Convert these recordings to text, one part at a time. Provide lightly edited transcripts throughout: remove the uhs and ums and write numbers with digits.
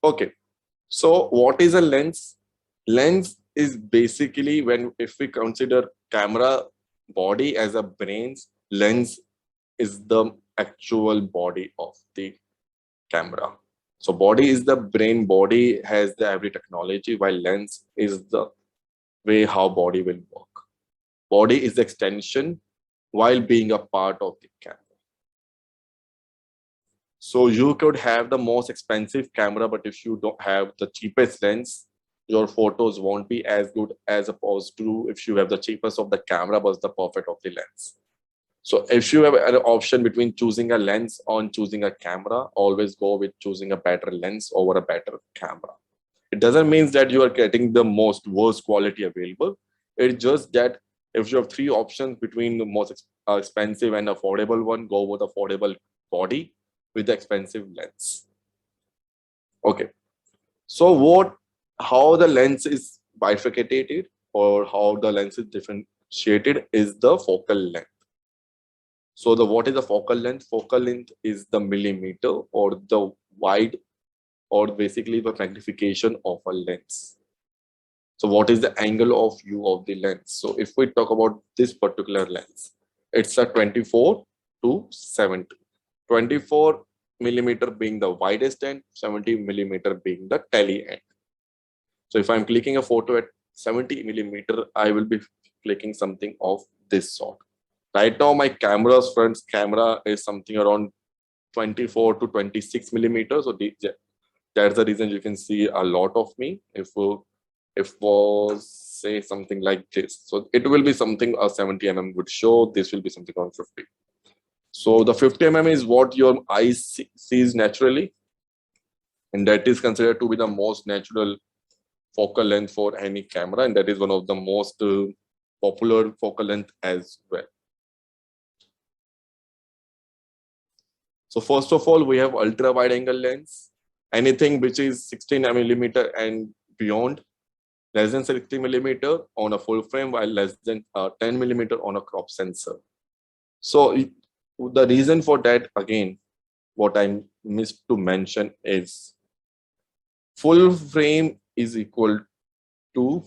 Okay, so what is a lens? Lens is basically if we consider camera body as a brains, lens is the actual body of the camera. So body is the brain, body has the every technology, while lens is the way how body will work. Body is the extension while being a part of the camera. So you could have the most expensive camera, but if you don't have the cheapest lens, your photos won't be as good as opposed to if you have the cheapest of the camera but the perfect of the lens. So if you have an option between choosing a lens or choosing a camera, always go with choosing a better lens over a better camera. It doesn't mean that you are getting the most worst quality available. It's just that if you have three options between the most expensive and affordable one, go with affordable body with the expensive lens. Okay. So how the lens is bifurcated or how the lens is differentiated is the focal length. So what is the focal length? Focal length is the millimeter or the wide or basically the magnification of a lens. So what is the angle of view of the lens? So if we talk about this particular lens, it's a 24 to 70. 24 millimeter being the widest end, 70 millimeter being the tele end. So if I'm clicking a photo at 70 millimeter, I will be clicking something of this sort. Right now, my front camera is something around 24 to 26 millimeters. So that's the reason you can see a lot of me. If was say something like this, so it will be something a 70 mm would show. This will be something around 50. So the 50 mm is what your eye sees naturally, and that is considered to be the most natural focal length for any camera, and that is one of the most popular focal length as well. So first of all, we have ultra wide angle lens. Anything which is 16 millimeter and beyond, less than 60 millimeter on a full frame, while less than 10 millimeter on a crop sensor. So the reason for that, again, what I missed to mention is full frame is equal to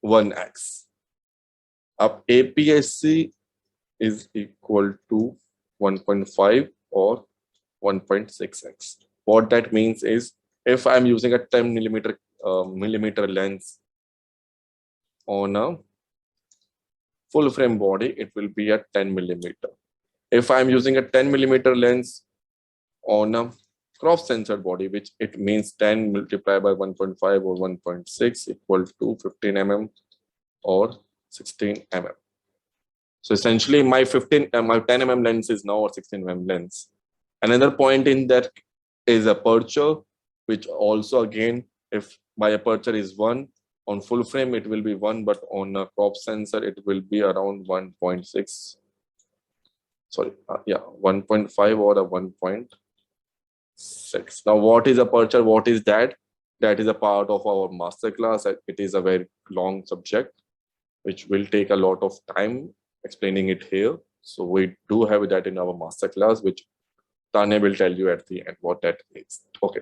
1x. APS-C is equal to 1.5 or 1.6x. What that means is if I'm using a 10 millimeter lens on a full frame body, it will be a 10 millimeter. If I'm using a 10 millimeter lens on a crop sensor body, which it means 10 multiplied by 1.5 or 1.6 equal to 15 mm or 16 mm. So essentially my 10 mm lens is now a 16 mm lens. Another point in that is aperture, which also again, if my aperture is 1, on full frame it will be 1, but on a crop sensor it will be around 1.6. Sorry, 1.5 or a 1.6. Now, what is aperture? What is that? That is a part of our masterclass. It is a very long subject, which will take a lot of time explaining it here. So we do have that in our masterclass, which Tane will tell you at the end what that is. Okay.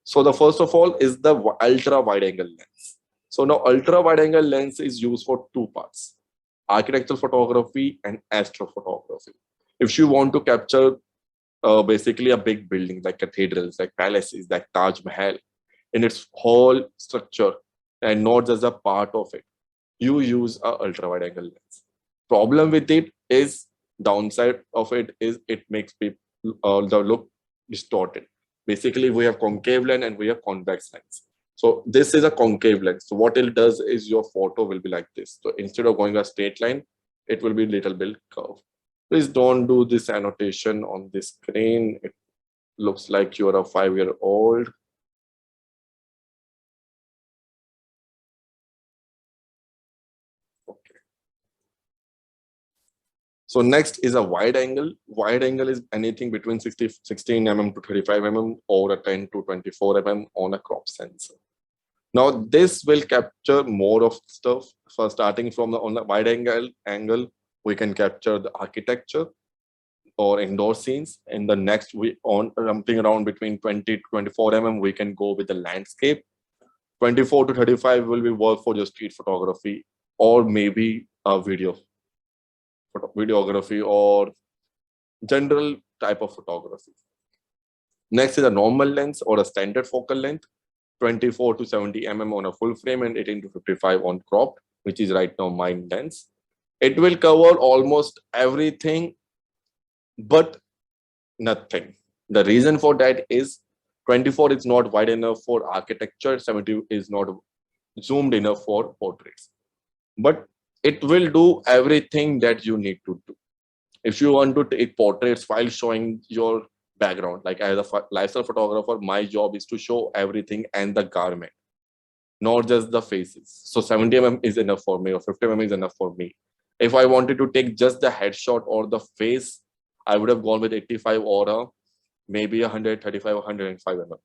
So the first of all is the ultra wide angle lens. So now ultra wide angle lens is used for two parts: architectural photography and astrophotography. If you want to capture basically a big building like cathedrals, like palaces, like Taj Mahal, in its whole structure and not just a part of it, you use a ultra wide angle lens. Problem with it is, downside of it is it makes people the look distorted. Basically, we have concave lens and we have convex lens. So this is a concave lens. So what it does is your photo will be like this. So instead of going a straight line, it will be a little bit curved. Please don't do this annotation on the screen. It looks like you're a 5-year-old. Okay. So next is a wide angle. Wide angle is anything between 16 mm to 35 mm or a 10 to 24 mm on a crop sensor. Now this will capture more of stuff. First, starting from on the wide angle, we can capture the architecture. or indoor scenes. In the next, we on something around between 20 to 24 mm, we can go with the landscape. 24 to 35 will be work for your street photography, or maybe a videography, or general type of photography. Next is a normal lens or a standard focal length, 24 to 70 mm on a full frame and 18 to 55 on cropped, which is right now my lens. It will cover almost everything but nothing. The reason for that is 24 is not wide enough for architecture, 70 is not zoomed enough for portraits. But it will do everything that you need to do. If you want to take portraits while showing your background, like as a lifestyle photographer, my job is to show everything and the garment, not just the faces. So 70 mm is enough for me, or 50 mm is enough for me. If I wanted to take just the headshot or the face, I would have gone with 85 or maybe 135 or 105 mm.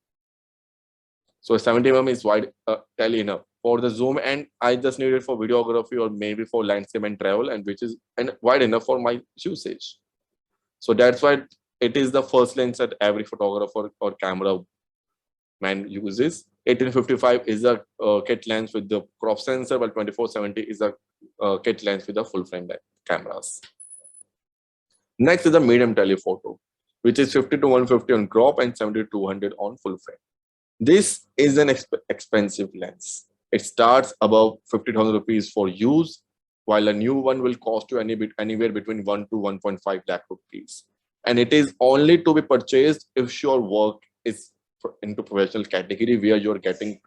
So 70 mm is wide tell enough for the zoom, and I just need it for videography or maybe for landscape and travel, and which is wide enough for my usage. So that's why it is the first lens that every photographer or camera man uses. 1855 is a kit lens with the crop sensor, while 2470 is a kit lens with the full frame cameras. Next is the medium telephoto, which is 50 to 150 on crop and 70 to 200 on full frame. This is an expensive lens. It starts above 50,000 rupees for use, while a new one will cost you anywhere between 1 to 1.5 lakh rupees. And it is only to be purchased if your work is into professional category where you're getting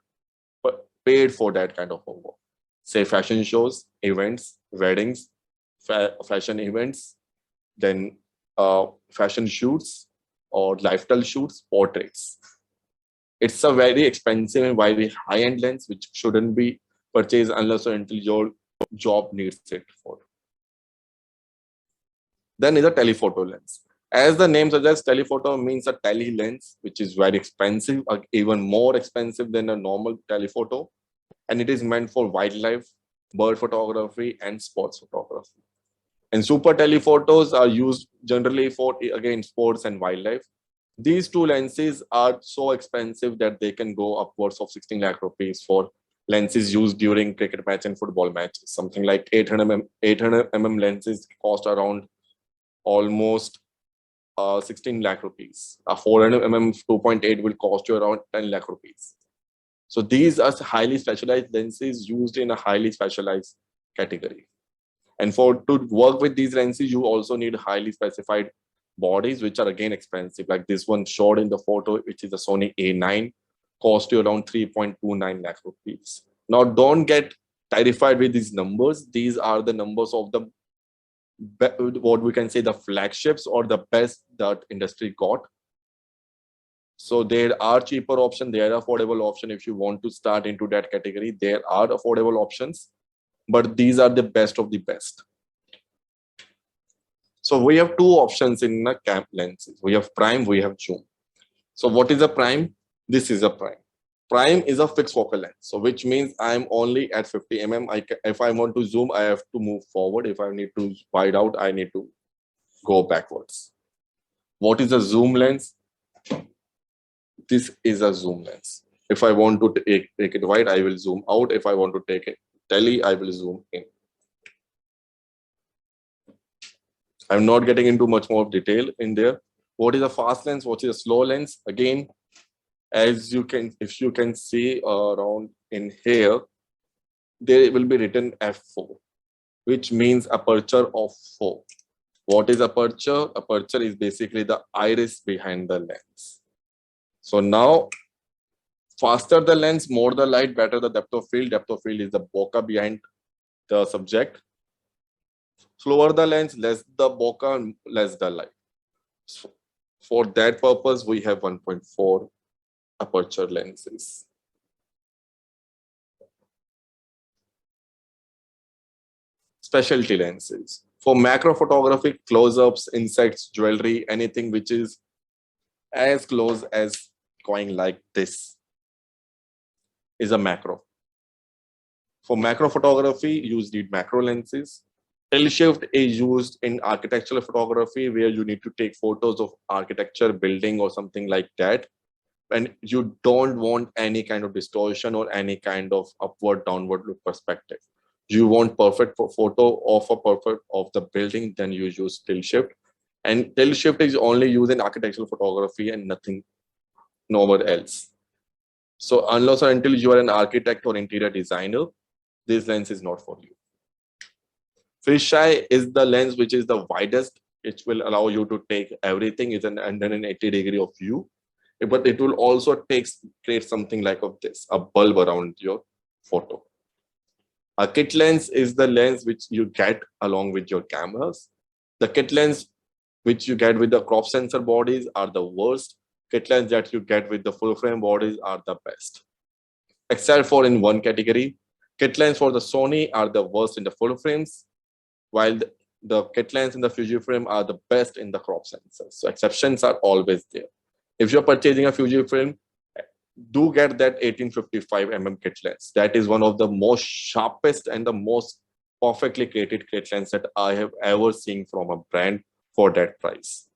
paid for that kind of work. Say fashion shows, events, weddings, fashion events, then fashion shoots or lifestyle shoots, portraits. It's a very expensive and very high-end lens which shouldn't be purchased unless or until your job needs it for. Then is a telephoto lens. As the name suggests, telephoto means a tele lens, which is very expensive, even more expensive than a normal telephoto. And it is meant for wildlife, bird photography, and sports photography. And super telephotos are used generally for, again, sports and wildlife. These two lenses are so expensive that they can go upwards of 16 lakh rupees for lenses used during cricket match and football matches. Something like 800 mm lenses cost around almost 16 lakh rupees. A 400 mm 2.8 will cost you around 10 lakh rupees. So these are highly specialized lenses used in a highly specialized category. And to work with these lenses, you also need highly specified bodies, which are again expensive. Like this one shot in the photo, which is a Sony A9, cost you around 3.29 lakh rupees. Now, don't get terrified with these numbers. These are the numbers of the what we can say the flagships or the best that industry got. So there are cheaper options, there are affordable options. If you want to start into that category, there are affordable options, but these are the best of the best. So we have two options in the cam lenses. We have prime, we have zoom. So what is a prime? This is a prime. Prime is a fixed focal length. So which means I'm only at 50 mm. If I want to zoom, I have to move forward. If I need to wide out, I need to go backwards. What is a zoom lens? This is a zoom lens. If I want to take it wide, I will zoom out. If I want to take it tele, I will zoom in. I'm not getting into much more detail in there. What is a fast lens? What is a slow lens? Again, as you can, if you can see around in here, there will be written f4, which means aperture of 4. What is aperture? Aperture is basically the iris behind the lens. So now, faster the lens, more the light, better the depth of field. Depth of field is the bokeh behind the subject. Slower the lens, less the bokeh, less the light. So for that purpose, we have 1.4 aperture lenses. Specialty lenses. For macro photography, close-ups, insects, jewelry, anything which is as close as going like this is a macro. For macro photography, you need macro lenses. Tilt shift is used in architectural photography where you need to take photos of architecture, building, or something like that. And you don't want any kind of distortion or any kind of upward, downward look perspective. You want perfect photo of the building, then you use tilt shift. And tilt shift is only used in architectural photography and nothing, nowhere else. So unless or until you are an architect or interior designer, this lens is not for you. Fisheye is the lens which is the widest. It will allow you to take everything. It's an 180-degree of view, but it will also create something like of this, a bulb around your photo. A kit lens is the lens which you get along with your cameras. The kit lens which you get with the crop sensor bodies are the worst. Kit lens that you get with the full frame bodies are the best. Except for in one category, kit lens for the Sony are the worst in the full frames, while the kit lens in the Fujifilm are the best in the crop sensors. So exceptions are always there. If you're purchasing a Fujifilm, do get that 1855 kit lens. That is one of the most sharpest and the most perfectly created kit lens that I have ever seen from a brand for that price.